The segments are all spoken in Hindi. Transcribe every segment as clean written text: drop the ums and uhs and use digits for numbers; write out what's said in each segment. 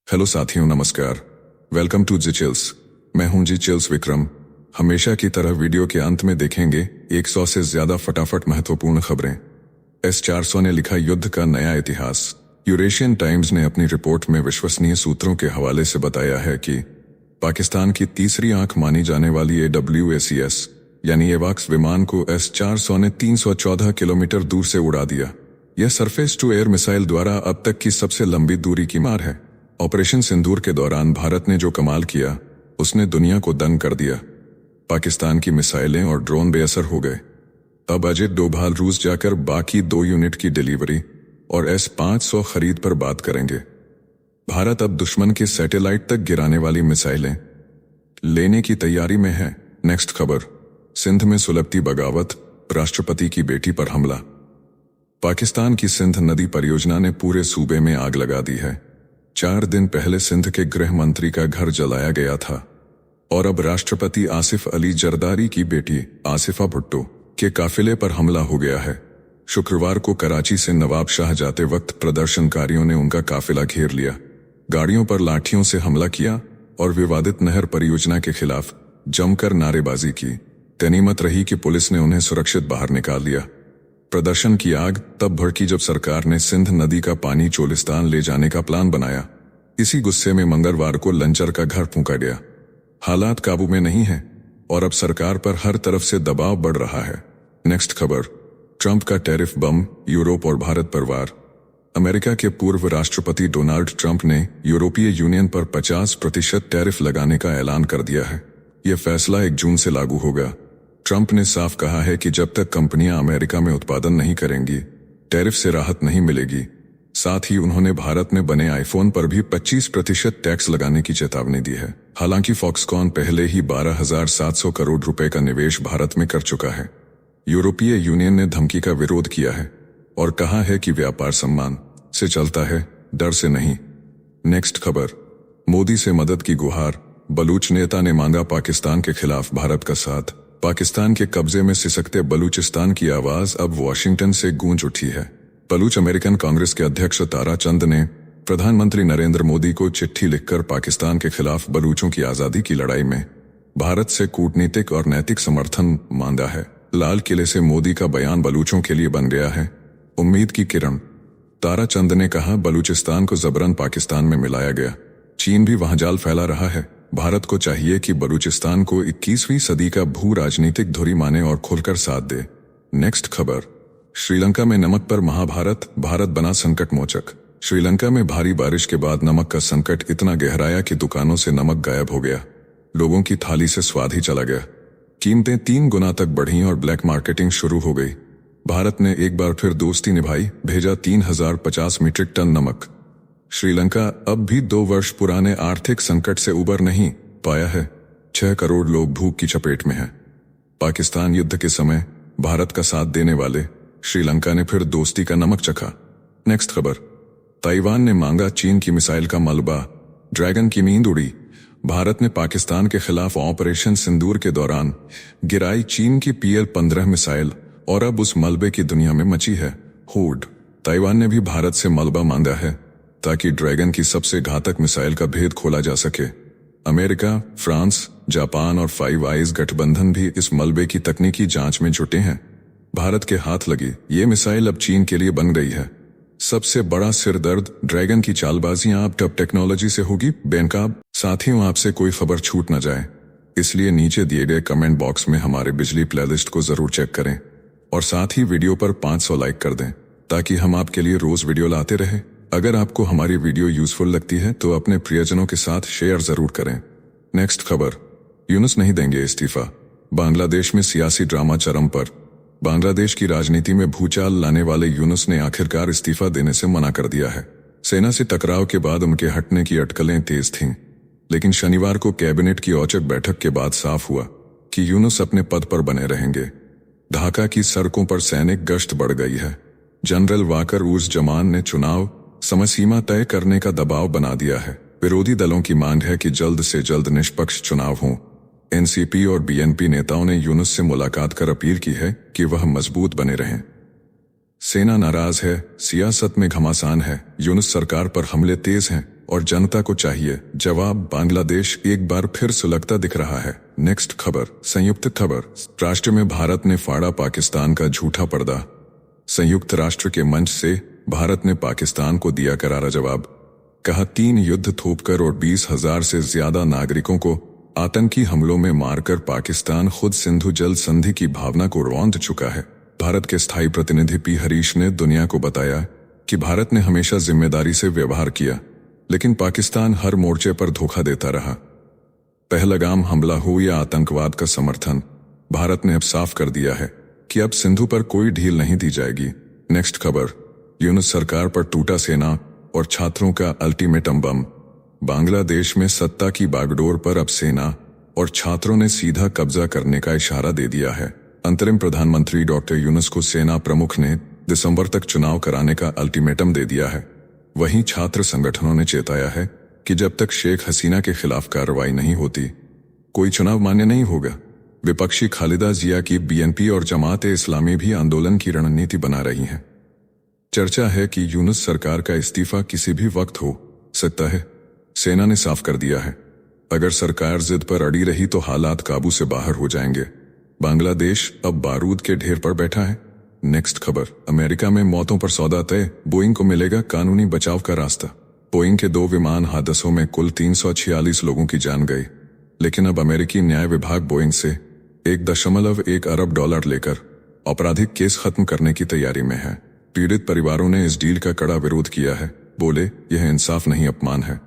हेलो साथियों, नमस्कार। Welcome to G Chills. मैं हूं जी चिल्स विक्रम। हमेशा की तरह वीडियो के अंत में देखेंगे 100 से ज्यादा फटाफट महत्वपूर्ण खबरें। S-400 ने लिखा युद्ध का नया इतिहास। यूरेशियन टाइम्स ने अपनी रिपोर्ट में विश्वसनीय सूत्रों के हवाले से बताया है कि पाकिस्तान की तीसरी आंख मानी जाने वाली AWACS यानी एवाक्स विमान को S-400 ने 314 किलोमीटर दूर से उड़ा दिया। यह सरफेस टू एयर मिसाइल द्वारा अब तक की सबसे लंबी दूरी की मार है। ऑपरेशन सिंदूर के दौरान भारत ने जो कमाल किया उसने दुनिया को दंग कर दिया। पाकिस्तान की मिसाइलें और ड्रोन बेअसर हो गए। अब अजय डोभाल रूस जाकर बाकी 2 यूनिट की डिलीवरी और S-500 खरीद पर बात करेंगे। भारत अब दुश्मन के सैटेलाइट तक गिराने वाली मिसाइलें लेने की तैयारी में है। नेक्स्ट खबर, सिंध में सुलगती बगावत, राष्ट्रपति की बेटी पर हमला। पाकिस्तान की सिंध नदी परियोजना ने पूरे सूबे में आग लगा दी है। 4 दिन पहले सिंध के गृह मंत्री का घर जलाया गया था और अब राष्ट्रपति आसिफ अली जरदारी की बेटी आसिफा भुट्टो के काफिले पर हमला हो गया है। शुक्रवार को कराची से नवाब शाह जाते वक्त प्रदर्शनकारियों ने उनका काफिला घेर लिया, गाड़ियों पर लाठियों से हमला किया और विवादित नहर परियोजना के खिलाफ जमकर नारेबाजी की। गनीमत रही कि पुलिस ने उन्हें सुरक्षित बाहर निकाल लिया। प्रदर्शन की आग तब भड़की जब सरकार ने सिंध नदी का पानी चोलिस्तान ले जाने का प्लान बनाया। इसी गुस्से में मंगलवार को लंचर का घर फूंका गया। हालात काबू में नहीं हैं और अब सरकार पर हर तरफ से दबाव बढ़ रहा है। नेक्स्ट खबर, ट्रंप का टैरिफ बम, यूरोप और भारत पर वार। अमेरिका के पूर्व राष्ट्रपति डोनाल्ड ट्रंप ने यूरोपीय यूनियन पर 50% टैरिफ लगाने का ऐलान कर दिया है। यह फैसला 1 जून से लागू होगा। ट्रंप ने साफ कहा है कि जब तक कंपनियां अमेरिका में उत्पादन नहीं करेंगी, टैरिफ से राहत नहीं मिलेगी। साथ ही उन्होंने भारत में बने आईफोन पर भी 25% टैक्स लगाने की चेतावनी दी है। हालांकि फॉक्सकॉन पहले ही 12,700 करोड़ रुपए का निवेश भारत में कर चुका है। यूरोपीय यूनियन ने धमकी का विरोध किया है और कहा है कि व्यापार सम्मान से चलता है, डर से नहीं। नेक्स्ट खबर, मोदी से मदद की गुहार। बलूच नेता ने मांगा पाकिस्तान के खिलाफ भारत का साथ। पाकिस्तान के कब्जे में सिसकते बलूचिस्तान की आवाज अब वॉशिंगटन से गूंज उठी है। बलूच अमेरिकन कांग्रेस के अध्यक्ष तारा चंद ने प्रधानमंत्री नरेंद्र मोदी को चिट्ठी लिखकर पाकिस्तान के खिलाफ बलूचों की आजादी की लड़ाई में भारत से कूटनीतिक और नैतिक समर्थन मांगा है। लाल किले से मोदी का बयान बलूचों के लिए बन गया है उम्मीद की किरण। तारा चंद ने कहा, बलूचिस्तान को जबरन पाकिस्तान में मिलाया गया। चीन भी वहां जाल फैला रहा है। भारत को चाहिए कि बलूचिस्तान को 21वीं सदी का भू राजनीतिक धुरी माने और खुलकर साथ दे। नेक्स्ट खबर, श्रीलंका में नमक पर महाभारत, भारत बना संकट मोचक। श्रीलंका में भारी बारिश के बाद नमक का संकट इतना गहराया कि दुकानों से नमक गायब हो गया। लोगों की थाली से स्वाद ही चला गया। कीमतें 3 गुना तक बढ़ीं और ब्लैक मार्केटिंग शुरू हो गई। भारत ने एक बार फिर दोस्ती निभाई, भेजा 3050 मीट्रिक टन नमक। श्रीलंका अब भी 2 वर्ष पुराने आर्थिक संकट से उबर नहीं पाया है। 6 करोड़ लोग भूख की चपेट में हैं। पाकिस्तान युद्ध के समय भारत का साथ देने वाले श्रीलंका ने फिर दोस्ती का नमक चखा। नेक्स्ट खबर, ताइवान ने मांगा चीन की मिसाइल का मलबा, ड्रैगन की नींद उड़ी। भारत ने पाकिस्तान के खिलाफ ऑपरेशन सिंदूर के दौरान गिराई चीन की PL-15 मिसाइल और अब उस मलबे की दुनिया में मची है होड़। ताइवान ने भी भारत से मलबा मांगा है ताकि ड्रैगन की सबसे घातक मिसाइल का भेद खोला जा सके। अमेरिका, फ्रांस, जापान और 5 आइज गठबंधन भी इस मलबे की तकनीकी जांच में जुटे हैं। भारत के हाथ लगी ये मिसाइल अब चीन के लिए बन गई है सबसे बड़ा सिरदर्द। ड्रैगन की चालबाजियां अब टॉप टेक्नोलॉजी से होगी बेनकाब। साथियों, आपसे कोई खबर छूट न जाए, इसलिए नीचे दिए गए कमेंट बॉक्स में हमारे बिजली प्लेलिस्ट को जरूर चेक करें और साथ ही वीडियो पर 500 लाइक कर दें ताकि हम आपके लिए रोज वीडियो लाते रहें। अगर आपको हमारी वीडियो यूजफुल लगती है तो अपने प्रियजनों के साथ शेयर जरूर करें। नेक्स्ट खबर, यूनुस नहीं देंगे इस्तीफा। बांग्लादेश में सियासी ड्रामा चरम पर। बांग्लादेश की राजनीति में भूचाल लाने वाले यूनुस ने आखिरकार इस्तीफा देने से मना कर दिया है। सेना से टकराव के बाद उनके हटने की अटकलें तेज थीं, लेकिन शनिवार को कैबिनेट की औचक बैठक के बाद साफ हुआ कि यूनुस अपने पद पर बने रहेंगे। ढाका की सड़कों पर सैनिक गश्त बढ़ गई है। जनरल वाकर उज़ जमान ने चुनाव समय सीमा तय करने का दबाव बना दिया है। विरोधी दलों की मांग है कि जल्द से जल्द निष्पक्ष चुनाव हों। NCP और BNP नेताओं ने यूनुस से मुलाकात कर अपील की है कि वह मजबूत बने रहें। सेना नाराज है, सियासत में घमासान है, यूनुस सरकार पर हमले तेज हैं। और जनता को चाहिए जवाब। बांग्लादेश एक बार फिर सुलगता दिख रहा है। नेक्स्ट खबर, संयुक्त खबर, राष्ट्र में भारत ने फाड़ा पाकिस्तान का झूठा पर्दा। संयुक्त राष्ट्र के मंच से भारत ने पाकिस्तान को दिया करारा जवाब। कहा 3 युद्ध थोपकर और 20,000 से ज्यादा नागरिकों को आतंकी हमलों में मारकर पाकिस्तान खुद सिंधु जल संधि की भावना को रौंद चुका है। भारत के स्थायी प्रतिनिधि पी हरीश ने दुनिया को बताया कि भारत ने हमेशा जिम्मेदारी से व्यवहार किया, लेकिन पाकिस्तान हर मोर्चे पर धोखा देता रहा। पहलगाम हमला हो या आतंकवाद का समर्थन, भारत ने अब साफ कर दिया है कि अब सिंधु पर कोई ढील नहीं दी जाएगी। नेक्स्ट खबर, यूनुस सरकार पर टूटा सेना और छात्रों का अल्टीमेटम बम। बांग्लादेश में सत्ता की बागडोर पर अब सेना और छात्रों ने सीधा कब्जा करने का इशारा दे दिया है। अंतरिम प्रधानमंत्री डॉक्टर यूनुस को सेना प्रमुख ने दिसंबर तक चुनाव कराने का अल्टीमेटम दे दिया है। वहीं छात्र संगठनों ने चेताया है कि जब तक शेख हसीना के खिलाफ कार्रवाई नहीं होती, कोई चुनाव मान्य नहीं होगा। विपक्षी खालिदा जिया की बीएनपी और जमात-ए इस्लामी भी आंदोलन की रणनीति बना रही हैं। चर्चा है कि यूनुस सरकार का इस्तीफा किसी भी वक्त हो सकता है। सेना ने साफ कर दिया है, अगर सरकार जिद पर अड़ी रही तो हालात काबू से बाहर हो जाएंगे। बांग्लादेश अब बारूद के ढेर पर बैठा है। नेक्स्ट खबर, अमेरिका में मौतों पर सौदा तय, बोइंग को मिलेगा कानूनी बचाव का रास्ता। बोइंग के 2 विमान हादसों में कुल 346 लोगों की जान गई, लेकिन अब अमेरिकी न्याय विभाग बोइंग से $1.1 अरब लेकर आपराधिक केस खत्म करने की तैयारी में है। पीड़ित परिवारों ने इस डील का कड़ा विरोध किया है, बोले यह इंसाफ नहीं अपमान है।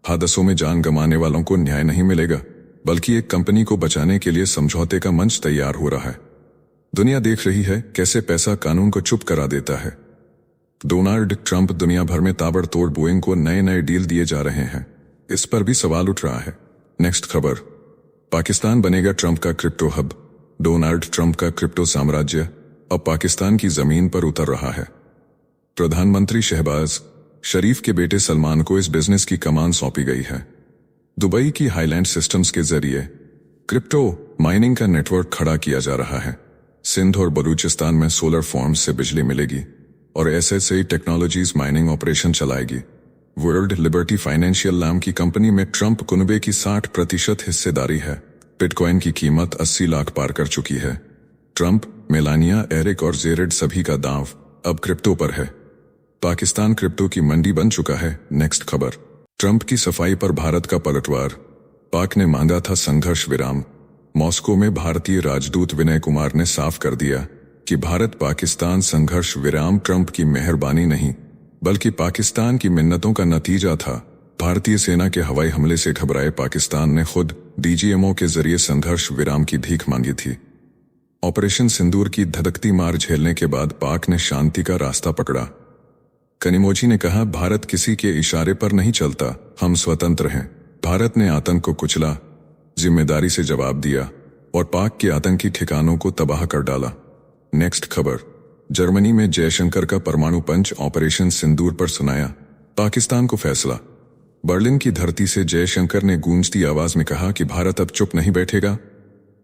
हादसों में जान गंवाने वालों को न्याय नहीं मिलेगा, बल्कि एक कंपनी को बचाने के लिए समझौते का मंच तैयार हो रहा है। दुनिया देख रही है कैसे पैसा कानून को चुप करा देता है। डोनाल्ड ट्रंप दुनिया भर में ताबड़तोड़ बोइंग को नए नए डील दिए जा रहे हैं, इस पर भी सवाल उठ रहा है। नेक्स्ट खबर, पाकिस्तान बनेगा ट्रंप का क्रिप्टो हब। डोनाल्ड ट्रंप का क्रिप्टो साम्राज्य अब पाकिस्तान की जमीन पर उतर रहा है। प्रधानमंत्री शहबाज शरीफ के बेटे सलमान को इस बिजनेस की कमान सौंपी गई है। दुबई की हाईलैंड सिस्टम्स के जरिए क्रिप्टो माइनिंग का नेटवर्क खड़ा किया जा रहा है। सिंध और बलूचिस्तान में सोलर फार्म्स से बिजली मिलेगी और एसएसए टेक्नोलॉजीज माइनिंग ऑपरेशन चलाएगी। वर्ल्ड लिबर्टी फाइनेंशियल नाम की कंपनी में ट्रंप कुनबे की 60% हिस्सेदारी है। बिटकॉइन की कीमत 80 लाख पार कर चुकी है। ट्रंप, मेलानिया, एरिक और जेरेड सभी का दांव अब क्रिप्टो पर है। पाकिस्तान क्रिप्टो की मंडी बन चुका है। नेक्स्ट खबर, ट्रंप की सफाई पर भारत का पलटवार। पाक ने मांगा था संघर्ष विराम। मॉस्को में भारतीय राजदूत विनय कुमार ने साफ कर दिया कि भारत पाकिस्तान संघर्ष विराम ट्रंप की मेहरबानी नहीं, बल्कि पाकिस्तान की मिन्नतों का नतीजा था। भारतीय सेना के हवाई हमले से घबराए पाकिस्तान ने खुद डीजीएमओ के जरिए संघर्ष विराम की भीख मांगी थी। ऑपरेशन सिंदूर की धधकती मार झेलने के बाद पाक ने शांति का रास्ता पकड़ा। कनिमोझी ने कहा, भारत किसी के इशारे पर नहीं चलता, हम स्वतंत्र हैं। भारत ने आतंक को कुचला, जिम्मेदारी से जवाब दिया और पाक के आतंकी ठिकानों को तबाह कर डाला। नेक्स्ट खबर, जर्मनी में जयशंकर का परमाणु पंच ऑपरेशन सिंदूर पर सुनाया पाकिस्तान को फैसला। बर्लिन की धरती से जयशंकर ने गूंजती आवाज में कहा कि भारत अब चुप नहीं बैठेगा।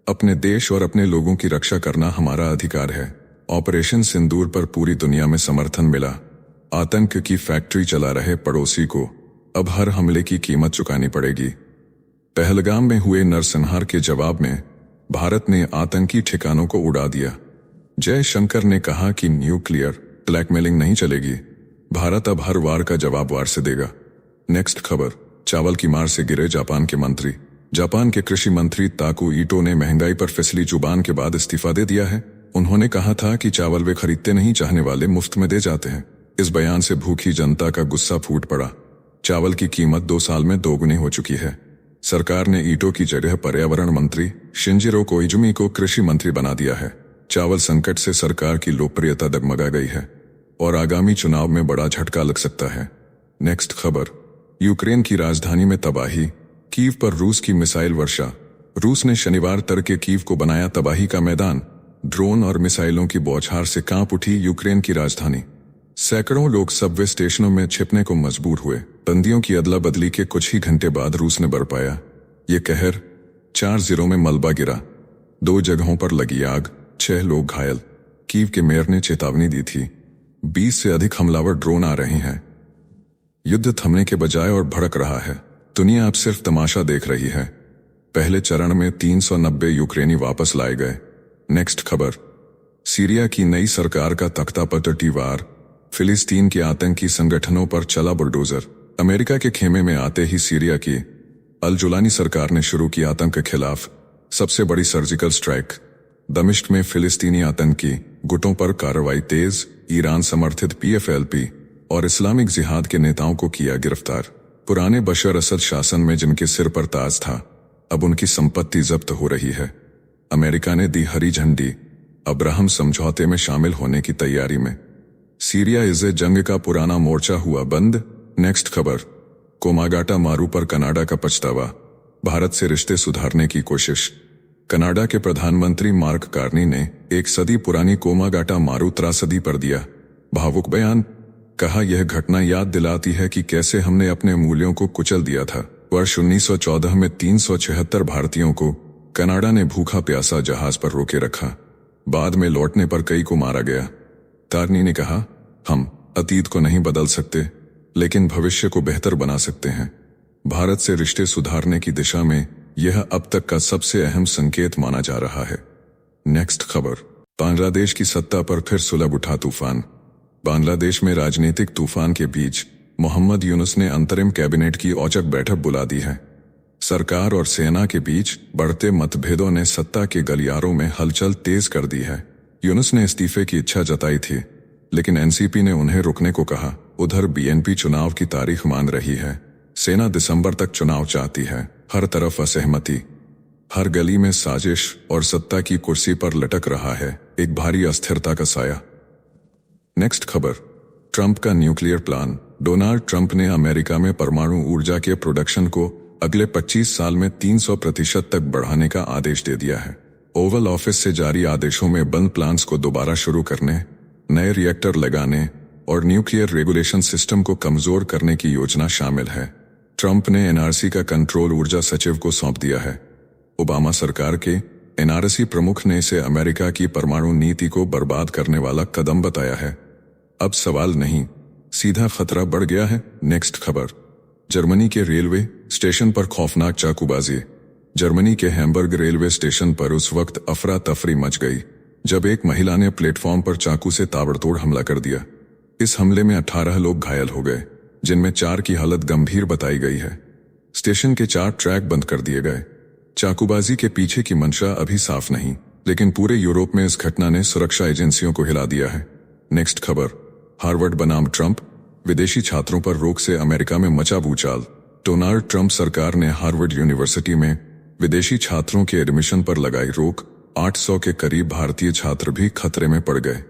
अपने देश और अपने लोगों की रक्षा करना हमारा अधिकार है। ऑपरेशन सिंदूर पर पूरी दुनिया में समर्थन मिला। आतंक की फैक्ट्री चला रहे पड़ोसी को अब हर हमले की कीमत चुकानी पड़ेगी। पहलगाम में हुए नरसंहार के जवाब में भारत ने आतंकी ठिकानों को उड़ा दिया। जयशंकर ने कहा कि न्यूक्लियर ब्लैकमेलिंग नहीं चलेगी, भारत अब हर वार का जवाब वार से देगा। नेक्स्ट खबर, चावल की मार से गिरे जापान के मंत्री। जापान के कृषि मंत्री ताकू ईटो ने महंगाई पर फिसली जुबान के बाद इस्तीफा दे दिया है। उन्होंने कहा था कि चावल वे खरीदते नहीं, चाहने वाले मुफ्त में दे जाते हैं। इस बयान से भूखी जनता का गुस्सा फूट पड़ा। चावल की कीमत 2 साल में दोगुनी हो चुकी है। सरकार ने ईटो की जगह पर्यावरण मंत्री शिंजिरो कोइजुमी को कृषि मंत्री बना दिया है। चावल संकट से सरकार की लोकप्रियता डगमगा गई है और आगामी चुनाव में बड़ा झटका लग सकता है। नेक्स्ट खबर, यूक्रेन की राजधानी में तबाही, कीव पर रूस की मिसाइल वर्षा। रूस ने शनिवार तड़के कीव को बनाया तबाही का मैदान। ड्रोन और मिसाइलों की बौछार से कांप उठी यूक्रेन की राजधानी। सैकड़ों लोग सबवे स्टेशनों में छिपने को मजबूर हुए। बंदियों की अदला बदली के कुछ ही घंटे बाद रूस ने बरपाया ये कहर। 4 जिलों में मलबा गिरा, 2 जगहों पर लगी आग, 6 लोग घायल। कीव के मेयर ने चेतावनी दी थी 20 से अधिक हमलावर ड्रोन आ रहे हैं। युद्ध थमने के बजाय और भड़क रहा है। दुनिया अब सिर्फ तमाशा देख रही है। पहले चरण में 390 यूक्रेनी वापस लाए गए। नेक्स्ट खबर, सीरिया की नई सरकार का तख्तापलटी वार, फिलिस्तीन के आतंकी संगठनों पर चला बुलडोजर। अमेरिका के खेमे में आते ही सीरिया की अल जुलानी सरकार ने शुरू की आतंक के खिलाफ सबसे बड़ी सर्जिकल स्ट्राइक। दमिश्क में फिलिस्तीनी आतंकी गुटों पर कार्रवाई तेज, ईरान समर्थित PFLP और इस्लामिक जिहाद के नेताओं को किया गिरफ्तार। पुराने बशर असद शासन में जिनके सिर पर ताज था, अब उनकी संपत्ति जब्त हो रही है। अमेरिका ने दी हरी झंडी अब्राहम समझौते में शामिल होने की तैयारी में। सीरिया इज़े जंग का पुराना मोर्चा हुआ बंद। नेक्स्ट खबर, कोमागाटा मारू पर कनाडा का पछतावा, भारत से रिश्ते सुधारने की कोशिश। कनाडा के प्रधानमंत्री मार्क कार्नी ने एक सदी पुरानी कोमागाटा मारू त्रासदी पर दिया भावुक बयान। कहा, यह घटना याद दिलाती है कि कैसे हमने अपने मूल्यों को कुचल दिया था। वर्ष 1914 में 376 भारतीयों को कनाडा ने भूखा प्यासा जहाज पर रोके रखा। बाद में लौटने पर कई को मारा गया। कार्नी ने कहा, हम अतीत को नहीं बदल सकते, लेकिन भविष्य को बेहतर बना सकते हैं। भारत से रिश्ते सुधारने की दिशा में यह अब तक का सबसे अहम संकेत माना जा रहा है। नेक्स्ट खबर, बांग्लादेश की सत्ता पर फिर सुलभ उठा तूफान। बांग्लादेश में राजनीतिक तूफान के बीच मोहम्मद यूनुस ने अंतरिम कैबिनेट की औचक बैठक बुला दी है। सरकार और सेना के बीच बढ़ते मतभेदों ने सत्ता के गलियारों में हलचल तेज कर दी है। यूनुस ने इस्तीफे की इच्छा जताई थी, लेकिन एनसीपी ने उन्हें रुकने को कहा। उधर बीएनपी चुनाव की तारीख मान रही है। सेना दिसंबर तक चुनाव चाहती है। हर तरफ असहमति, हर गली में साजिश और सत्ता की कुर्सी पर लटक रहा है एक भारी अस्थिरता का साया। नेक्स्ट खबर, ट्रंप का न्यूक्लियर प्लान। डोनाल्ड ट्रंप ने अमेरिका में परमाणु ऊर्जा के प्रोडक्शन को अगले 25 साल में 300% तक बढ़ाने का आदेश दे दिया है। ओवल ऑफिस से जारी आदेशों में बंद प्लांट्स को दोबारा शुरू करने, नए रिएक्टर लगाने और न्यूक्लियर रेगुलेशन सिस्टम को कमजोर करने की योजना शामिल है। ट्रंप ने एनआरसी का कंट्रोल ऊर्जा सचिव को सौंप दिया है। ओबामा सरकार के एनआरसी प्रमुख ने इसे अमेरिका की परमाणु नीति को बर्बाद करने वाला कदम बताया है। अब सवाल नहीं, सीधा खतरा बढ़ गया है। नेक्स्ट खबर, जर्मनी के रेलवे स्टेशन पर खौफनाक चाकूबाजी। जर्मनी के हैम्बर्ग रेलवे स्टेशन पर उस वक्त अफरा तफरी मच गई जब एक महिला ने प्लेटफॉर्म पर चाकू से ताबड़तोड़ हमला कर दिया। इस हमले में 18 लोग घायल हो गए, जिनमें 4 की हालत गंभीर बताई गई है। स्टेशन के 4 ट्रैक बंद कर दिए गए। चाकूबाजी के पीछे की मंशा अभी साफ नहीं, लेकिन पूरे यूरोप में इस घटना ने सुरक्षा एजेंसियों को हिला दिया है। नेक्स्ट खबर, हार्वर्ड बनाम ट्रंप, विदेशी छात्रों पर रोक से अमेरिका में मचा भूचाल। डोनाल्ड ट्रंप सरकार ने हार्वर्ड यूनिवर्सिटी में विदेशी छात्रों के एडमिशन पर लगाई रोक। 800 के करीब भारतीय छात्र भी खतरे में पड़ गए।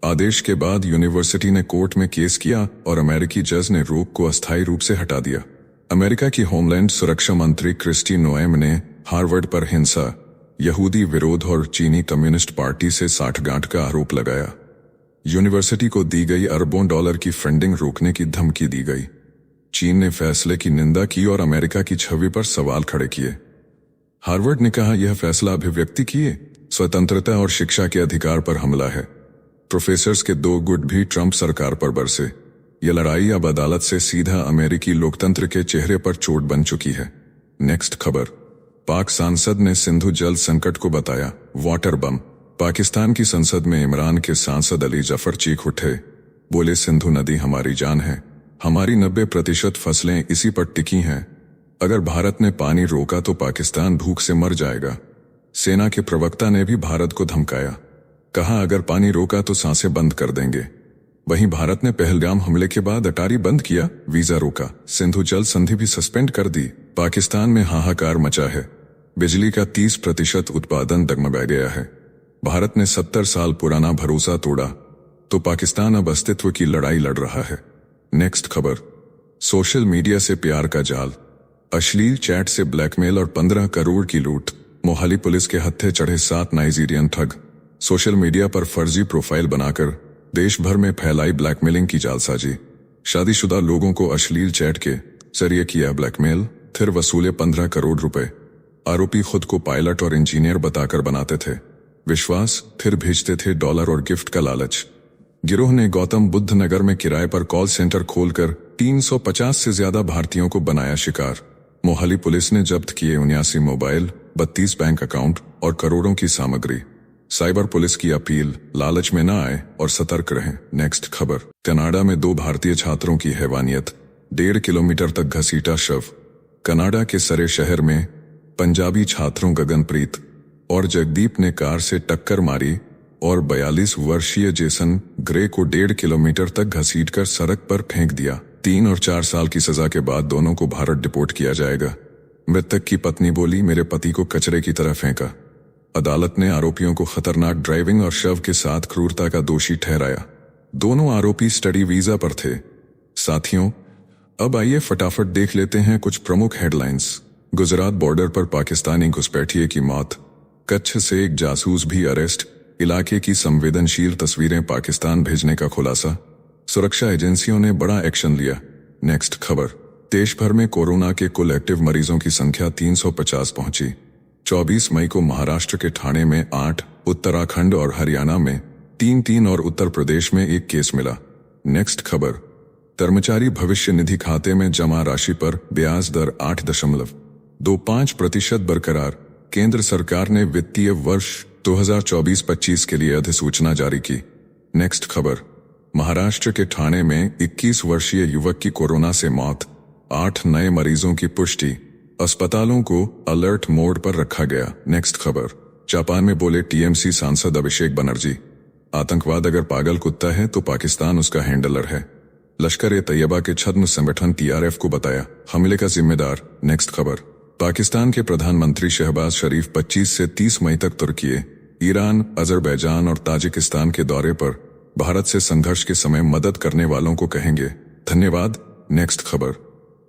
आदेश के बाद यूनिवर्सिटी ने कोर्ट में केस किया और अमेरिकी जज ने रोक को अस्थायी रूप से हटा दिया। अमेरिका की होमलैंड सुरक्षा मंत्री क्रिस्टी नोएम ने हार्वर्ड पर हिंसा, यहूदी विरोध और चीनी कम्युनिस्ट पार्टी से साठगांठ का आरोप लगाया। यूनिवर्सिटी को दी गई अरबों डॉलर की फंडिंग रोकने की धमकी दी गई। चीन ने फैसले की निंदा की और अमेरिका की छवि पर सवाल खड़े किए। हार्वर्ड ने कहा, यह फैसला अभिव्यक्ति की स्वतंत्रता और शिक्षा के अधिकार पर हमला है। प्रोफेसर्स के 2 गुट भी ट्रंप सरकार पर बरसे। यह लड़ाई अब अदालत से सीधा अमेरिकी लोकतंत्र के चेहरे पर चोट बन चुकी है। नेक्स्ट खबर, पाक सांसद ने सिंधु जल संकट को बताया वाटर बम। पाकिस्तान की संसद में इमरान के सांसद अली जफर चीख उठे, बोले, सिंधु नदी हमारी जान है, हमारी 90% फसलें इसी पर टिकी हैं। अगर भारत ने पानी रोका तो पाकिस्तान भूख से मर जाएगा। सेना के प्रवक्ता ने भी भारत को धमकाया, कहा अगर पानी रोका तो सांसें बंद कर देंगे। वहीं भारत ने पहलगाम हमले के बाद अटारी बंद किया, वीजा रोका, सिंधु जल संधि भी सस्पेंड कर दी। पाकिस्तान में हाहाकार मचा है। बिजली का 30% उत्पादन डगमगा गया है। भारत ने 70 साल पुराना भरोसा तोड़ा तो पाकिस्तान अब अस्तित्व की लड़ाई लड़ रहा है। नेक्स्ट खबर, सोशल मीडिया से प्यार का जाल, अश्लील चैट से ब्लैकमेल और 15 करोड़ की लूट। मोहाली पुलिस के हत्थे चढ़े 7 नाइजीरियन ठग। सोशल मीडिया पर फर्जी प्रोफाइल बनाकर देश भर में फैलाई ब्लैकमेलिंग की जालसाजी। शादीशुदा लोगों को अश्लील चैट के जरिए किया ब्लैकमेल, फिर वसूले 15 करोड़ रुपए। आरोपी खुद को पायलट और इंजीनियर बताकर बनाते थे विश्वास, फिर भेजते थे डॉलर और गिफ्ट का लालच। गिरोह ने गौतम बुद्ध नगर में किराए पर कॉल सेंटर खोलकर 350 से ज्यादा भारतीयों को बनाया शिकार। मोहाली पुलिस ने जब्त किए 79 मोबाइल, 32 बैंक अकाउंट और करोड़ों की सामग्री। साइबर पुलिस की अपील, लालच में न आए और सतर्क रहें। नेक्स्ट खबर, कनाडा में 2 भारतीय छात्रों की हैवानियत, 1.5 किलोमीटर तक घसीटा शव। कनाडा के सरे शहर में पंजाबी छात्रों गगनप्रीत और जगदीप ने कार से टक्कर मारी और 42 वर्षीय जेसन ग्रे को 1.5 किलोमीटर तक घसीटकर सड़क पर फेंक दिया। 3 और 4 साल की सजा के बाद दोनों को भारत डिपोर्ट किया जाएगा। मृतक की पत्नी बोली, मेरे पति को कचरे की तरह फेंका। अदालत ने आरोपियों को खतरनाक ड्राइविंग और शव के साथ क्रूरता का दोषी ठहराया। दोनों आरोपी स्टडी वीजा पर थे। साथियों, अब आइए फटाफट देख लेते हैं कुछ प्रमुख हेडलाइंस। गुजरात बॉर्डर पर पाकिस्तानी घुसपैठिए की मौत, कच्छ से एक जासूस भी अरेस्ट, इलाके की संवेदनशील तस्वीरें पाकिस्तान भेजने का खुलासा, सुरक्षा एजेंसियों ने बड़ा एक्शन लिया। नेक्स्ट खबर, देश भर में कोरोना के कुल एक्टिव मरीजों की संख्या 350 पहुंची। 24 मई को महाराष्ट्र के ठाणे में 8, उत्तराखंड और हरियाणा में 3 और उत्तर प्रदेश में 1 केस मिला। नेक्स्ट खबर, कर्मचारी भविष्य निधि खाते में जमा राशि पर ब्याज दर 8.25% बरकरार। केंद्र सरकार ने वित्तीय वर्ष 2024-25 के लिए अधिसूचना जारी की। नेक्स्ट खबर, महाराष्ट्र के ठाणे में 21 वर्षीय युवक की कोरोना से मौत, 8 नए मरीजों की पुष्टि, अस्पतालों को अलर्ट मोड पर रखा गया। नेक्स्ट खबर, जापान में बोले टीएमसी सांसद अभिषेक बनर्जी, आतंकवाद अगर पागल कुत्ता है तो पाकिस्तान उसका हैंडलर है। लश्कर-ए-तैयबा के छद्म संगठन टीआरएफ को बताया हमले का जिम्मेदार। नेक्स्ट खबर, पाकिस्तान के प्रधानमंत्री शहबाज शरीफ 25 से 30 मई तक तुर्की, ईरान, अजरबैजान और ताजिकिस्तान के दौरे पर भारत से संघर्ष के समय मदद करने वालों को कहेंगे धन्यवाद। नेक्स्ट खबर,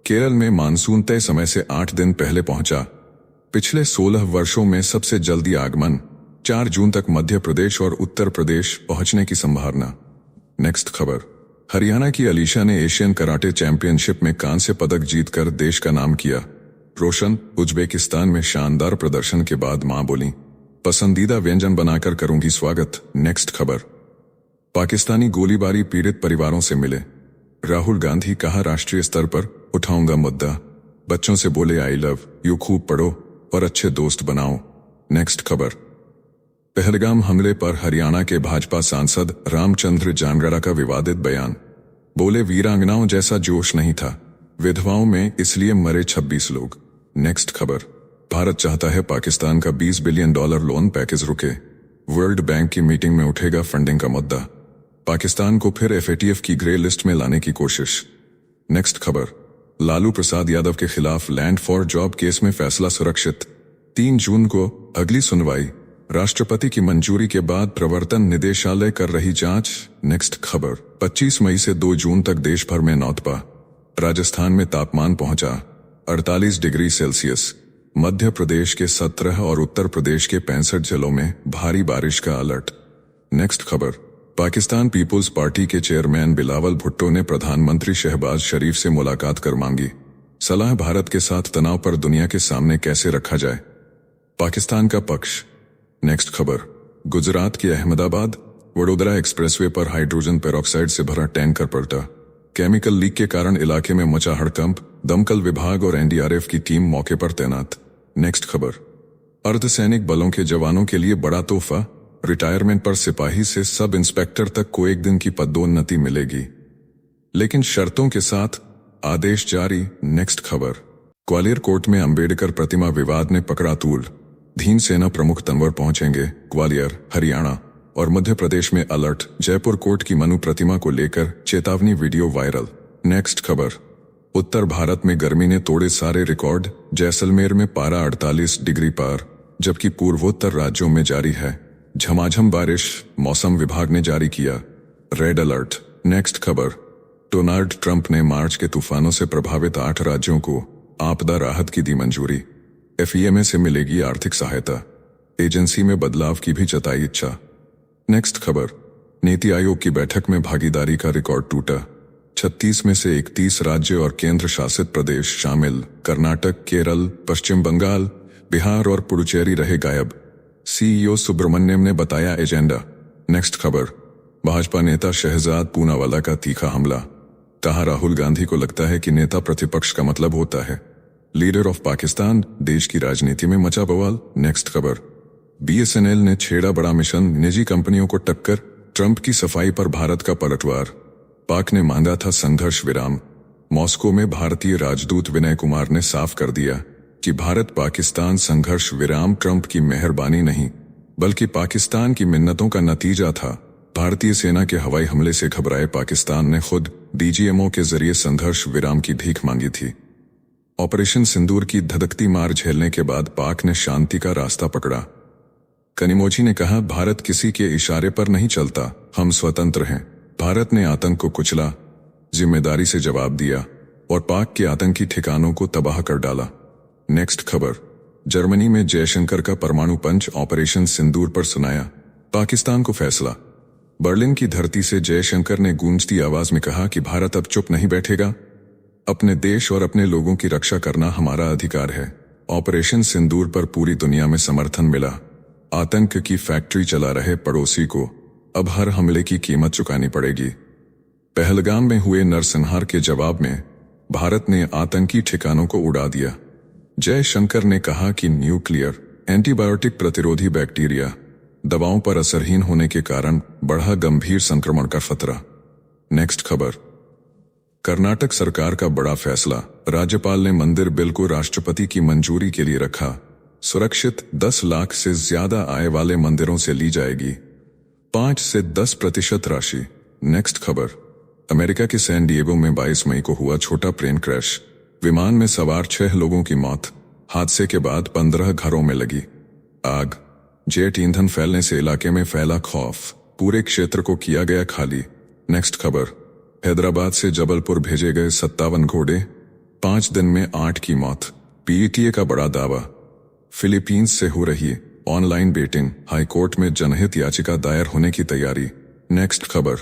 केरल में मानसून तय समय से 8 दिन पहले पहुंचा, पिछले 16 वर्षों में सबसे जल्दी आगमन, 4 जून तक मध्य प्रदेश और उत्तर प्रदेश पहुंचने की संभावना। नेक्स्ट खबर, हरियाणा की अलीशा ने एशियन कराटे चैंपियनशिप में कांस्य पदक जीतकर देश का नाम किया रोशन। उज्बेकिस्तान में शानदार प्रदर्शन के बाद मां बोली, पसंदीदा व्यंजन बनाकर करूंगी स्वागत। नेक्स्ट खबर, पाकिस्तानी गोलीबारी पीड़ित परिवारों से मिले राहुल गांधी, कहा राष्ट्रीय स्तर पर उठाऊंगा मुद्दा। बच्चों से बोले आई लव यू, खूब पढ़ो और अच्छे दोस्त बनाओ। नेक्स्ट खबर, पहलगाम हमले पर हरियाणा के भाजपा सांसद रामचंद्र जानगड़ा का विवादित बयान, बोले वीरांगनाओं जैसा जोश नहीं था, विधवाओं में इसलिए मरे 26 लोग। नेक्स्ट खबर, भारत चाहता है पाकिस्तान का $20 बिलियन लोन पैकेज रुके, वर्ल्ड बैंक की मीटिंग में उठेगा फंडिंग का मुद्दा, पाकिस्तान को फिर एफएटीएफ की ग्रे लिस्ट में लाने की कोशिश। नेक्स्ट खबर, लालू प्रसाद यादव के खिलाफ लैंड फॉर जॉब केस में फैसला सुरक्षित, 3 जून को अगली सुनवाई, राष्ट्रपति की मंजूरी के बाद प्रवर्तन निदेशालय कर रही जांच। नेक्स्ट खबर, 25 मई से 2 जून तक देश भर में नौतपा, राजस्थान में तापमान पहुंचा 48 डिग्री सेल्सियस, मध्य प्रदेश के 17 और उत्तर प्रदेश के 65 जिलों में भारी बारिश का अलर्ट। नेक्स्ट खबर, पाकिस्तान पीपुल्स पार्टी के चेयरमैन बिलावल भुट्टो ने प्रधानमंत्री शहबाज शरीफ से मुलाकात कर मांगी सलाह, भारत के साथ तनाव पर दुनिया के सामने कैसे रखा जाए, पाकिस्तान का पक्ष। नेक्स्ट खबर, गुजरात के अहमदाबाद वडोदरा एक्सप्रेसवे पर हाइड्रोजन पेरोक्साइड से भरा टैंकर पलटा, केमिकल लीक के कारण इलाके में मचा हड़कंप, दमकल विभाग और एनडीआरएफ की टीम मौके पर तैनात। नेक्स्ट खबर, अर्धसैनिक बलों के जवानों के लिए बड़ा तोहफा, रिटायरमेंट पर सिपाही से सब इंस्पेक्टर तक को 1 दिन की पदोन्नति मिलेगी, लेकिन शर्तों के साथ, आदेश जारी। नेक्स्ट खबर, ग्वालियर कोर्ट में अंबेडकर प्रतिमा विवाद ने पकड़ा तूल, धीन सेना प्रमुख तंवर पहुंचेंगे ग्वालियर, हरियाणा और मध्य प्रदेश में अलर्ट, जयपुर कोर्ट की मनु प्रतिमा को लेकर चेतावनी वीडियो वायरल। नेक्स्ट खबर, उत्तर भारत में गर्मी ने तोड़े सारे रिकॉर्ड, जैसलमेर में पारा 48 डिग्री पार, जबकि पूर्वोत्तर राज्यों में जारी है झमाझम बारिश, मौसम विभाग ने जारी किया रेड अलर्ट। नेक्स्ट खबर, डोनाल्ड ट्रंप ने मार्च के तूफानों से प्रभावित 8 राज्यों को आपदा राहत की दी मंजूरी, एफईएमए से मिलेगी आर्थिक सहायता, एजेंसी में बदलाव की भी जताई इच्छा। नेक्स्ट खबर, नीति आयोग की बैठक में भागीदारी का रिकॉर्ड टूटा, 36 में से 31 राज्य और केंद्र शासित प्रदेश शामिल, कर्नाटक, केरल, पश्चिम बंगाल, बिहार और पुडुचेरी रहे गायब, सीईओ सुब्रमण्यम ने बताया एजेंडा। नेक्स्ट खबर, भाजपा नेता शहजाद पूनावाला का तीखा हमला, कहा राहुल गांधी को लगता है कि नेता प्रतिपक्ष का मतलब होता है लीडर ऑफ पाकिस्तान, देश की राजनीति में मचा बवाल। नेक्स्ट खबर, बीएसएनएल ने छेड़ा बड़ा मिशन, निजी कंपनियों को टक्कर, ट्रंप की सफाई पर भारत का पलटवार। पाक ने मांगा था संघर्ष विराम। मॉस्को में भारतीय राजदूत विनय कुमार ने साफ कर दिया कि भारत पाकिस्तान संघर्ष विराम ट्रंप की मेहरबानी नहीं बल्कि पाकिस्तान की मिन्नतों का नतीजा था। भारतीय सेना के हवाई हमले से घबराए पाकिस्तान ने खुद डीजीएमओ के जरिए संघर्ष विराम की भीख मांगी थी। ऑपरेशन सिंदूर की धधकती मार झेलने के बाद पाक ने शांति का रास्ता पकड़ा। कनिमोझी ने कहा, भारत किसी के इशारे पर नहीं चलता, हम स्वतंत्र हैं। भारत ने आतंक को कुचला, जिम्मेदारी से जवाब दिया और पाक के आतंकी ठिकानों को तबाह कर डाला। नेक्स्ट खबर, जर्मनी में जयशंकर का परमाणु पंच ऑपरेशन सिंदूर पर सुनाया पाकिस्तान को फैसला। बर्लिन की धरती से जयशंकर ने गूंजती आवाज में कहा कि भारत अब चुप नहीं बैठेगा। अपने देश और अपने लोगों की रक्षा करना हमारा अधिकार है। ऑपरेशन सिंदूर पर पूरी दुनिया में समर्थन मिला। आतंक की फैक्ट्री चला रहे पड़ोसी को अब हर हमले की कीमत चुकानी पड़ेगी। पहलगाम में हुए नरसंहार के जवाब में भारत ने आतंकी ठिकानों को उड़ा दिया। जयशंकर ने कहा कि न्यूक्लियर एंटीबायोटिक प्रतिरोधी बैक्टीरिया दवाओं पर असरहीन होने के कारण बढ़ा गंभीर संक्रमण का खतरा। नेक्स्ट खबर, कर्नाटक सरकार का बड़ा फैसला, राज्यपाल ने मंदिर बिल को राष्ट्रपति की मंजूरी के लिए रखा। सुरक्षित 10 लाख से ज्यादा आय वाले मंदिरों से ली जाएगी 5 से 10% राशि। नेक्स्ट खबर, अमेरिका के सैन डिएगो में 22 मई को हुआ छोटा प्लेन क्रैश। विमान में सवार 6 लोगों की मौत। हादसे के बाद 15 घरों में लगी आग। जेट ईंधन फैलने से इलाके में फैला खौफ, पूरे क्षेत्र को किया गया खाली। नेक्स्ट खबर, हैदराबाद से जबलपुर भेजे गए 57 घोड़े, 5 दिन में 8 की मौत। पीईटीए का बड़ा दावा, फिलीपींस से हो रही ऑनलाइन बेटिंग, हाईकोर्ट में जनहित याचिका दायर होने की तैयारी। नेक्स्ट खबर,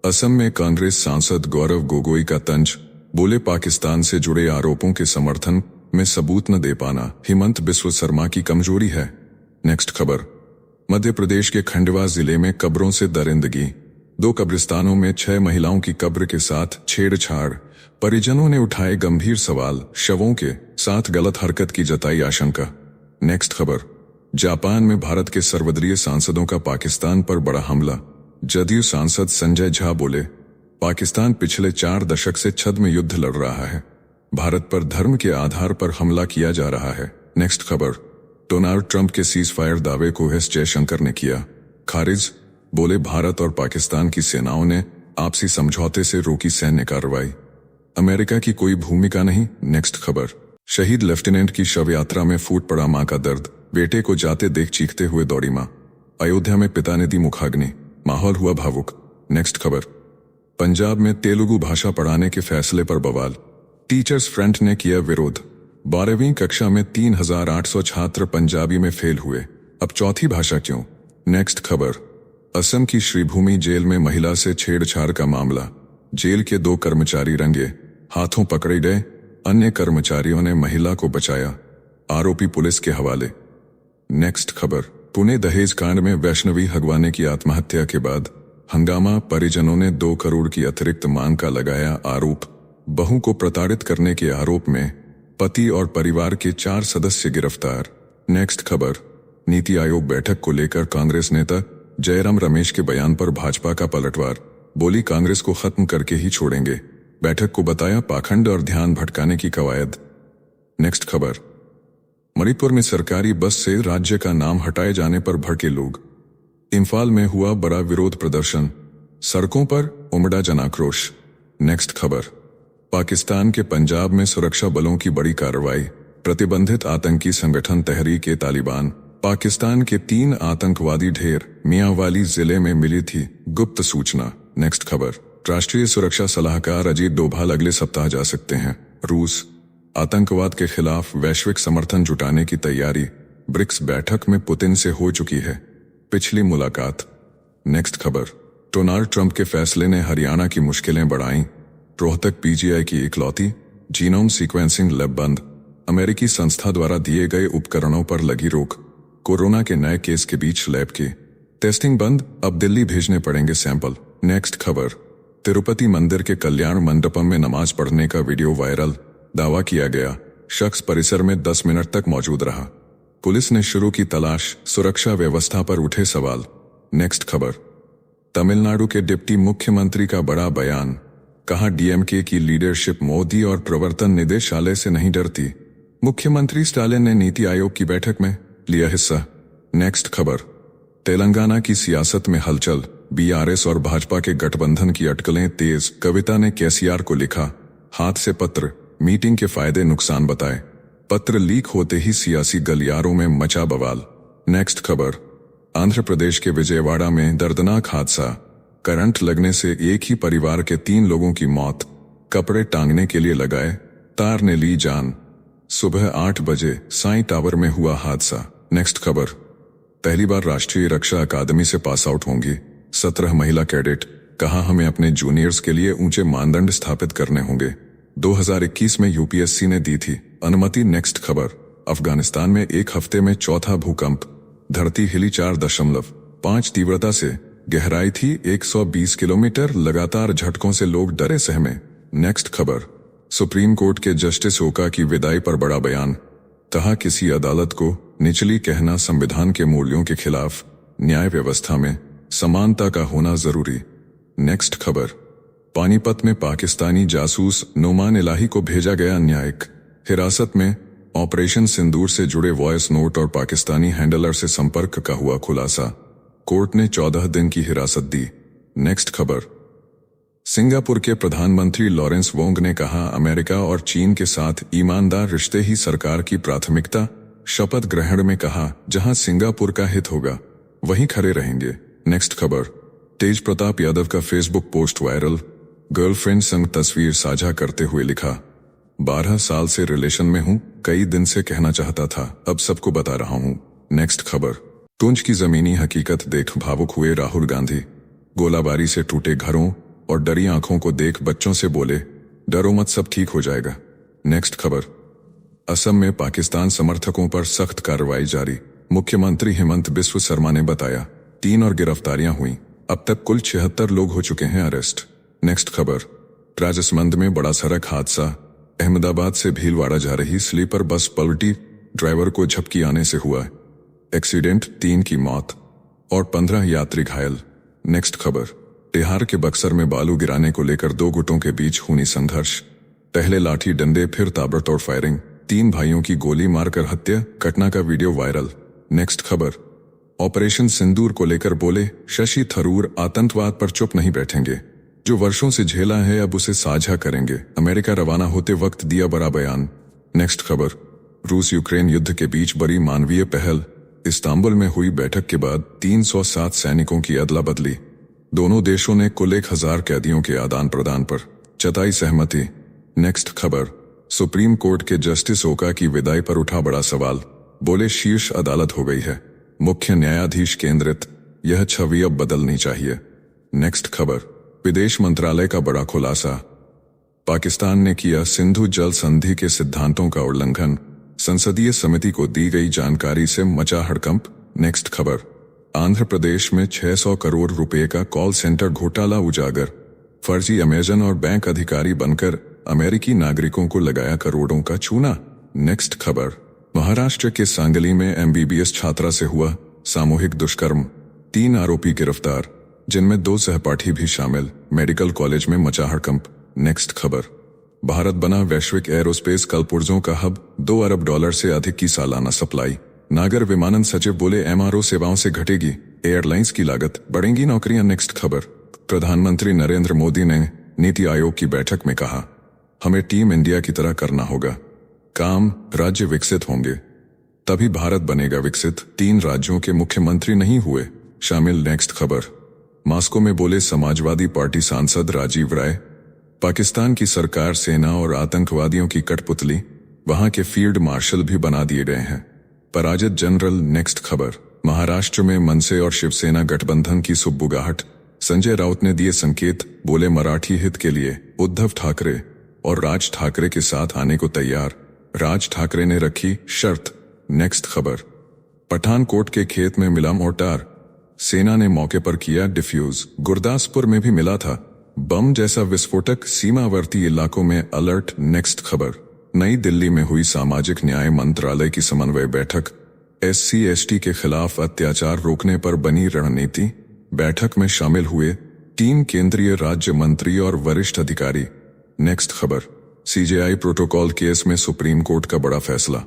असम में कांग्रेस सांसद गौरव गोगोई का तंज, बोले पाकिस्तान से जुड़े आरोपों के समर्थन में सबूत न दे पाना हिमंत बिस्व शर्मा की कमजोरी है। नेक्स्ट खबर, मध्य प्रदेश के खंडवा जिले में कब्रों से दरिंदगी, 2 कब्रिस्तानों में 6 महिलाओं की कब्र के साथ छेड़छाड़, परिजनों ने उठाए गंभीर सवाल, शवों के साथ गलत हरकत की जताई आशंका। नेक्स्ट खबर, जापान में भारत के सर्वदलीय सांसदों का पाकिस्तान पर बड़ा हमला। जदयू सांसद संजय झा बोले, पाकिस्तान पिछले 4 दशक से छद्म युद्ध लड़ रहा है, भारत पर धर्म के आधार पर हमला किया जा रहा है। नेक्स्ट खबर, डोनाल्ड ट्रंप के सीज फायर दावे को एस जयशंकर ने किया खारिज, बोले भारत और पाकिस्तान की सेनाओं ने आपसी समझौते से रोकी सैन्य कार्रवाई, अमेरिका की कोई भूमिका नहीं। नेक्स्ट खबर, शहीद लेफ्टिनेंट की शव यात्रा में फूट पड़ा मां का दर्द, बेटे को जाते देख चीखते हुए दौड़ी मां। अयोध्या में पिता ने दी मुखाग्नि, माहौल हुआ भावुक। नेक्स्ट खबर, पंजाब में तेलुगु भाषा पढ़ाने के फैसले पर बवाल, टीचर्स फ्रंट ने किया विरोध। 12वीं कक्षा में 3800 छात्र पंजाबी में फेल हुए, अब चौथी भाषा क्यों। नेक्स्ट खबर, असम की श्रीभूमि जेल में महिला से छेड़छाड़ का मामला, जेल के 2 कर्मचारी रंगे हाथों पकड़े गए, अन्य कर्मचारियों ने महिला को बचाया, आरोपी पुलिस के हवाले। नेक्स्ट खबर, पुणे दहेज कांड में वैष्णवी हगवाने की आत्महत्या के बाद हंगामा, परिजनों ने 2 करोड़ की अतिरिक्त मांग का लगाया आरोप। बहू को प्रताड़ित करने के आरोप में पति और परिवार के 4 सदस्य गिरफ्तार। नेक्स्ट खबर, नीति आयोग बैठक को लेकर कांग्रेस नेता जयराम रमेश के बयान पर भाजपा का पलटवार, बोली कांग्रेस को खत्म करके ही छोड़ेंगे, बैठक को बताया पाखंड और ध्यान भटकाने की कवायद। नेक्स्ट खबर, मणिपुर में सरकारी बस से राज्य का नाम हटाए जाने पर भड़के लोग, इंफाल में हुआ बड़ा विरोध प्रदर्शन, सड़कों पर उमड़ा जनाक्रोश। नेक्स्ट खबर, पाकिस्तान के पंजाब में सुरक्षा बलों की बड़ी कार्रवाई, प्रतिबंधित आतंकी संगठन तहरीक-ए-तालिबान पाकिस्तान के 3 आतंकवादी ढेर मियांवाली जिले में मिली थी गुप्त सूचना। नेक्स्ट खबर, राष्ट्रीय सुरक्षा सलाहकार अजीत डोभाल अगले सप्ताह जा सकते हैं रूस, आतंकवाद के खिलाफ वैश्विक समर्थन जुटाने की तैयारी, ब्रिक्स बैठक में पुतिन से हो चुकी है पिछली मुलाकात। नेक्स्ट खबर, डोनाल्ड ट्रंप के फैसले ने हरियाणा की मुश्किलें बढ़ाईं, रोहतक पीजीआई की इकलौती जीनोम सीक्वेंसिंग लैब बंद, अमेरिकी संस्था द्वारा दिए गए उपकरणों पर लगी रोक, कोरोना के नए केस के बीच लैब की टेस्टिंग बंद, अब दिल्ली भेजने पड़ेंगे सैंपल। नेक्स्ट खबर, तिरुपति मंदिर के कल्याण मंडपम में नमाज पढ़ने का वीडियो वायरल, दावा किया गया शख्स परिसर में 10 मिनट तक मौजूद रहा। पुलिस ने शुरू की तलाश, सुरक्षा व्यवस्था पर उठे सवाल। नेक्स्ट खबर, तमिलनाडु के डिप्टी मुख्यमंत्री का बड़ा बयान, कहा डीएमके की लीडरशिप मोदी और प्रवर्तन निदेशालय से नहीं डरती। मुख्यमंत्री स्टालिन ने नीति आयोग की बैठक में लिया हिस्सा। नेक्स्ट खबर, तेलंगाना की सियासत में हलचल, बीआरएस और भाजपा के गठबंधन की अटकलें तेज। कविता ने केसीआर को लिखा हाथ से पत्र, मीटिंग के फायदे नुकसान बताए। पत्र लीक होते ही सियासी गलियारों में मचा बवाल। नेक्स्ट खबर, आंध्र प्रदेश के विजयवाड़ा में दर्दनाक हादसा, करंट लगने से एक ही परिवार के 3 लोगों की मौत। कपड़े टांगने के लिए लगाए तार ने ली जान। सुबह 8 बजे साई टावर में हुआ हादसा। नेक्स्ट खबर, पहली बार राष्ट्रीय रक्षा अकादमी से पास आउट होंगी 17 महिला कैडेट, कहा हमें अपने जूनियर्स के लिए ऊंचे मानदंड स्थापित करने होंगे। 2021 में यूपीएससी ने दी थी अनुमति। नेक्स्ट खबर, अफगानिस्तान में एक हफ्ते में चौथा भूकंप, धरती हिली 4.5 तीव्रता से, गहराई थी 120 किलोमीटर। लगातार झटकों से लोग डरे सहमे। नेक्स्ट खबर, सुप्रीम कोर्ट के जस्टिस ओका की विदाई पर बड़ा बयान, कहा किसी अदालत को निचली कहना संविधान के मूल्यों के खिलाफ, न्याय व्यवस्था में समानता का होना जरूरी। नेक्स्ट खबर, पानीपत में पाकिस्तानी जासूस नोमान इलाही को भेजा गया न्यायिक हिरासत में। ऑपरेशन सिंदूर से जुड़े वॉइस नोट और पाकिस्तानी हैंडलर से संपर्क का हुआ खुलासा। कोर्ट ने 14 दिन की हिरासत दी। नेक्स्ट खबर, सिंगापुर के प्रधानमंत्री लॉरेंस वोंग ने कहा अमेरिका और चीन के साथ ईमानदार रिश्ते ही सरकार की प्राथमिकता। शपथ ग्रहण में कहा जहां सिंगापुर का हित होगा वहीं खड़े रहेंगे। नेक्स्ट खबर, तेज प्रताप यादव का फेसबुक पोस्ट वायरल, गर्लफ्रेंड संग तस्वीर साझा करते हुए लिखा 12 साल से रिलेशन में हूं, कई दिन से कहना चाहता था, अब सबको बता रहा हूं। नेक्स्ट खबर, पुंछ की जमीनी हकीकत देख भावुक हुए राहुल गांधी, गोलाबारी से टूटे घरों और डरी आंखों को देख बच्चों से बोले डरो मत, सब ठीक हो जाएगा। नेक्स्ट खबर, असम में पाकिस्तान समर्थकों पर सख्त कार्रवाई जारी, मुख्यमंत्री हेमंत बिस्व शर्मा ने बताया 3 और गिरफ्तारियां हुई, अब तक कुल 76 लोग हो चुके हैं अरेस्ट। नेक्स्ट खबर, राजसमंद में बड़ा सड़क हादसा, अहमदाबाद से भीलवाड़ा जा रही स्लीपर बस पलटी, ड्राइवर को झपकी आने से हुआ एक्सीडेंट, 3 की मौत और 15 यात्री घायल। नेक्स्ट खबर, बिहार के बक्सर में बालू गिराने को लेकर 2 गुटों के बीच खूनी संघर्ष, पहले लाठी डंडे फिर ताबड़तोड़ फायरिंग, 3 भाइयों की गोली मारकर हत्या, घटना का वीडियो वायरल। नेक्स्ट खबर, ऑपरेशन सिंदूर को लेकर बोले शशि थरूर आतंकवाद पर चुप नहीं बैठेंगे, जो वर्षों से झेला है अब उसे साझा करेंगे, अमेरिका रवाना होते वक्त दिया बड़ा बयान। नेक्स्ट खबर, रूस यूक्रेन युद्ध के बीच बड़ी मानवीय पहल, इस्तांबुल में हुई बैठक के बाद 307 सैनिकों की अदला बदली, दोनों देशों ने कुल 1000 कैदियों के आदान प्रदान पर जताई सहमति। नेक्स्ट खबर, सुप्रीम कोर्ट के जस्टिस ओका की विदाई पर उठा बड़ा सवाल, बोले शीर्ष अदालत हो गई है मुख्य न्यायाधीश केंद्रित, यह छवि अब बदलनी चाहिए। नेक्स्ट खबर, विदेश मंत्रालय का बड़ा खुलासा, पाकिस्तान ने किया सिंधु जल संधि के सिद्धांतों का उल्लंघन, संसदीय समिति को दी गई जानकारी से मचा हड़कंप। नेक्स्ट खबर, आंध्र प्रदेश में 600 करोड़ रुपए का कॉल सेंटर घोटाला उजागर, फर्जी अमेजन और बैंक अधिकारी बनकर अमेरिकी नागरिकों को लगाया करोड़ों का चूना। नेक्स्ट खबर, महाराष्ट्र के सांगली में एमबीबीएस छात्रा से हुआ सामूहिक दुष्कर्म, 3 आरोपी गिरफ्तार जिनमें 2 सहपाठी भी शामिल, मेडिकल कॉलेज में मचा हड़कंप। नेक्स्ट खबर, भारत बना वैश्विक एरोस्पेस कलपुर्जों का हब, $2 अरब से अधिक की सालाना सप्लाई, नागर विमानन सचिव बोले एमआरओ सेवाओं से घटेगी एयरलाइंस की लागत, बढ़ेंगी नौकरियां। नेक्स्ट खबर, प्रधानमंत्री नरेंद्र मोदी ने नीति आयोग की बैठक में कहा हमें टीम इंडिया की तरह करना होगा काम, राज्य विकसित होंगे तभी भारत बनेगा विकसित, 3 राज्यों के मुख्यमंत्री नहीं हुए शामिल। नेक्स्ट खबर, मास्को में बोले समाजवादी पार्टी सांसद राजीव राय, पाकिस्तान की सरकार सेना और आतंकवादियों की कठपुतली, वहां के फील्ड मार्शल भी बना दिए गए हैं पराजित जनरल। नेक्स्ट खबर, महाराष्ट्र में मनसे और शिवसेना गठबंधन की सुबुगाहट, संजय राउत ने दिए संकेत, बोले मराठी हित के लिए उद्धव ठाकरे और राज ठाकरे के साथ आने को तैयार, राज ठाकरे ने रखी शर्त। नेक्स्ट खबर, पठानकोट के खेत में मिला मोर्टार, सेना ने मौके पर किया डिफ्यूज, गुरदासपुर में भी मिला था, बम जैसा विस्फोटक, सीमावर्ती इलाकों में अलर्ट। नेक्स्ट खबर, नई दिल्ली में हुई सामाजिक न्याय मंत्रालय की समन्वय बैठक। SC/ST के खिलाफ अत्याचार रोकने पर बनी रणनीति। बैठक में शामिल हुए 3 केंद्रीय राज्य मंत्री और वरिष्ठ अधिकारी। नेक्स्ट खबर, CJI प्रोटोकॉल केस में सुप्रीम कोर्ट का बड़ा फैसला।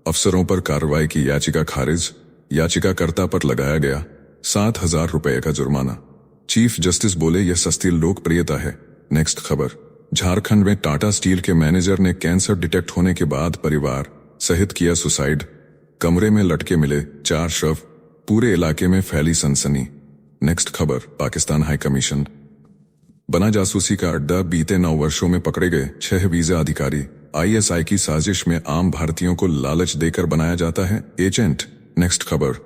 अफसरों पर कार्रवाई की याचिका खारिज। याचिकाकर्ता पर लगाया गया 7,000 रुपए का जुर्माना। चीफ जस्टिस बोले यह सस्ती लोकप्रियता है। नेक्स्ट खबर, झारखंड में टाटा स्टील के मैनेजर ने कैंसर डिटेक्ट होने के बाद परिवार सहित किया सुसाइड। कमरे में लटके मिले 4 शव। पूरे इलाके में फैली सनसनी। नेक्स्ट खबर, पाकिस्तान हाई कमीशन बना जासूसी का अड्डा। बीते 9 वर्षों में पकड़े गए 6 वीजा अधिकारी। ISI की साजिश में आम भारतीयों को लालच देकर बनाया जाता है एजेंट। नेक्स्ट खबर,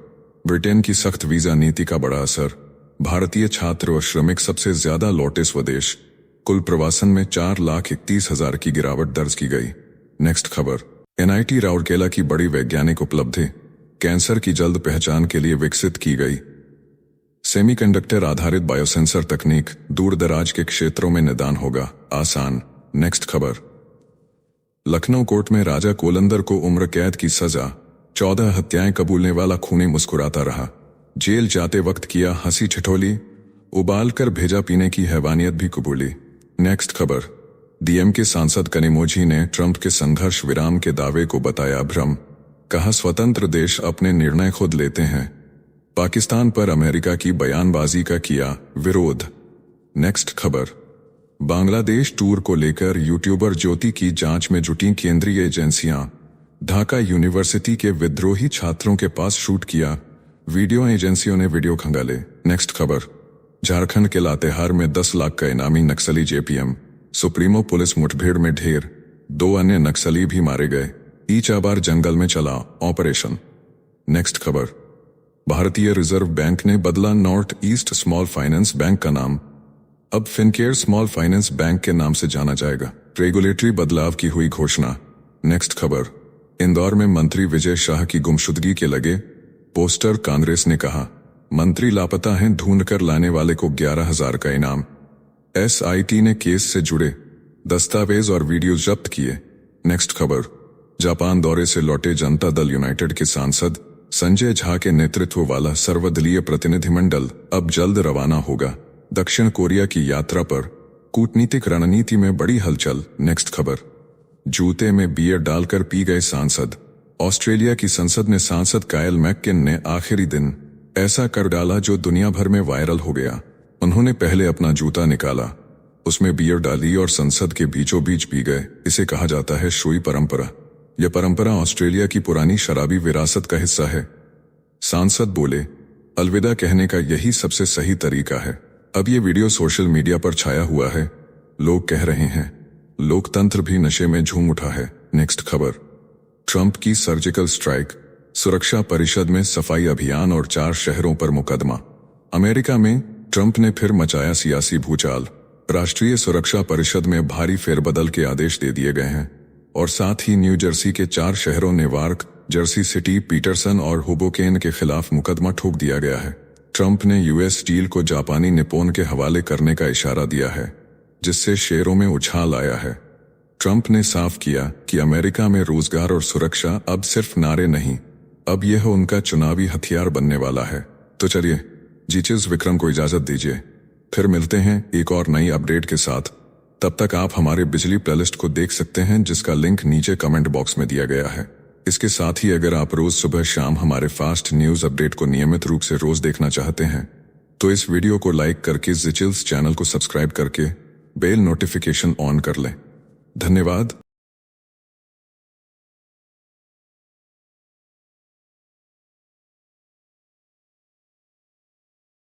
ब्रिटेन की सख्त वीजा नीति का बड़ा असर। भारतीय छात्र और श्रमिक सबसे ज्यादा लौटे स्वदेश। कुल प्रवासन में 4,31,000 की गिरावट दर्ज की गई। नेक्स्ट खबर, NIT राउरकेला की बड़ी वैज्ञानिक उपलब्धि। कैंसर की जल्द पहचान के लिए विकसित की गई सेमीकंडक्टर आधारित बायोसेंसर तकनीक। दूर दराज के क्षेत्रों में निदान होगा आसान। नेक्स्ट खबर, लखनऊ कोर्ट में राजा कोलंदर को उम्र कैद की सजा। 14 हत्याएं कबूलने वाला खूनी मुस्कुराता रहा। जेल जाते वक्त किया हंसी ठिठोली। उबाल कर भेजा पीने की हैवानियत भी कबूली। नेक्स्ट खबर, DMK सांसद कनिमोझी ने ट्रंप के संघर्ष विराम के दावे को बताया भ्रम। कहा स्वतंत्र देश अपने निर्णय खुद लेते हैं। पाकिस्तान पर अमेरिका की बयानबाजी का किया विरोध। नेक्स्ट खबर, बांग्लादेश टूर को लेकर यूट्यूबर ज्योति की जांच में जुटी केंद्रीय एजेंसियां। ढाका यूनिवर्सिटी के विद्रोही छात्रों के पास शूट किया वीडियो, एजेंसियों ने वीडियो खंगाले। नेक्स्ट खबर, झारखंड के लातेहार में 10 लाख का इनामी नक्सली JPM। सुप्रीमो पुलिस मुठभेड़ में ढेर 2 अन्य नक्सली भी मारे गए। ईचाबार जंगल में चला ऑपरेशन। नेक्स्ट खबर, भारतीय रिजर्व बैंक ने बदला north east small finance bank का नाम। अब फिनकेयर स्मॉल फाइनेंस बैंक के नाम से जाना जाएगा। रेगुलेटरी बदलाव की हुई घोषणा। नेक्स्ट खबर, इंदौर में मंत्री विजय शाह की गुमशुदगी के लगे पोस्टर। कांग्रेस ने कहा मंत्री लापता हैं, ढूंढकर लाने वाले को 11,000 का इनाम। SIT ने केस से जुड़े दस्तावेज और वीडियो जब्त किए। नेक्स्ट खबर, जापान दौरे से लौटे जनता दल यूनाइटेड के सांसद संजय झा के नेतृत्व वाला सर्वदलीय प्रतिनिधिमंडल अब जल्द रवाना होगा दक्षिण कोरिया की यात्रा पर। कूटनीतिक रणनीति में बड़ी हलचल। नेक्स्ट खबर, जूते में बियर डालकर पी गए सांसद। ऑस्ट्रेलिया की संसद ने सांसद कायल मैककिन ने आखिरी दिन ऐसा कर डाला जो दुनिया भर में वायरल हो गया। उन्होंने पहले अपना जूता निकाला, उसमें बियर डाली और संसद के बीचों बीच पी गए। इसे कहा जाता है शोई परंपरा। यह परंपरा ऑस्ट्रेलिया की पुरानी शराबी विरासत का हिस्सा है। सांसद बोले अलविदा कहने का यही सबसे सही तरीका है। अब ये वीडियो सोशल मीडिया पर छाया हुआ है। लोग कह रहे हैं लोकतंत्र भी नशे में झूम उठा है। नेक्स्ट खबर, ट्रंप की सर्जिकल स्ट्राइक। सुरक्षा परिषद में सफाई अभियान और 4 शहरों पर मुकदमा। अमेरिका में ट्रंप ने फिर मचाया सियासी भूचाल। राष्ट्रीय सुरक्षा परिषद में भारी फेरबदल के आदेश दे दिए गए हैं और साथ ही न्यू जर्सी के 4 शहरों नेवार्क, जर्सी सिटी, पीटरसन और होबोकेन के खिलाफ मुकदमा ठोक दिया गया है। ट्रंप ने US स्टील को जापानी निप्पॉन के हवाले करने का इशारा दिया है, जिससे शेयरों में उछाल आया है। ट्रंप ने साफ किया कि अमेरिका में रोजगार और सुरक्षा अब सिर्फ नारे नहीं, अब यह उनका चुनावी हथियार बनने वाला है। तो चलिए जीचेस विक्रम को इजाजत दीजिए, फिर मिलते हैं एक और नई अपडेट के साथ। तब तक आप हमारे बिजली प्लेलिस्ट को देख सकते हैं, जिसका लिंक नीचे कमेंट बॉक्स में दिया गया है। इसके साथ ही अगर आप रोज सुबह शाम हमारे फास्ट न्यूज अपडेट को नियमित रूप से रोज देखना चाहते हैं तो इस वीडियो को लाइक करके जिचिल्स चैनल को सब्सक्राइब करके बेल नोटिफिकेशन ऑन कर लें। धन्यवाद।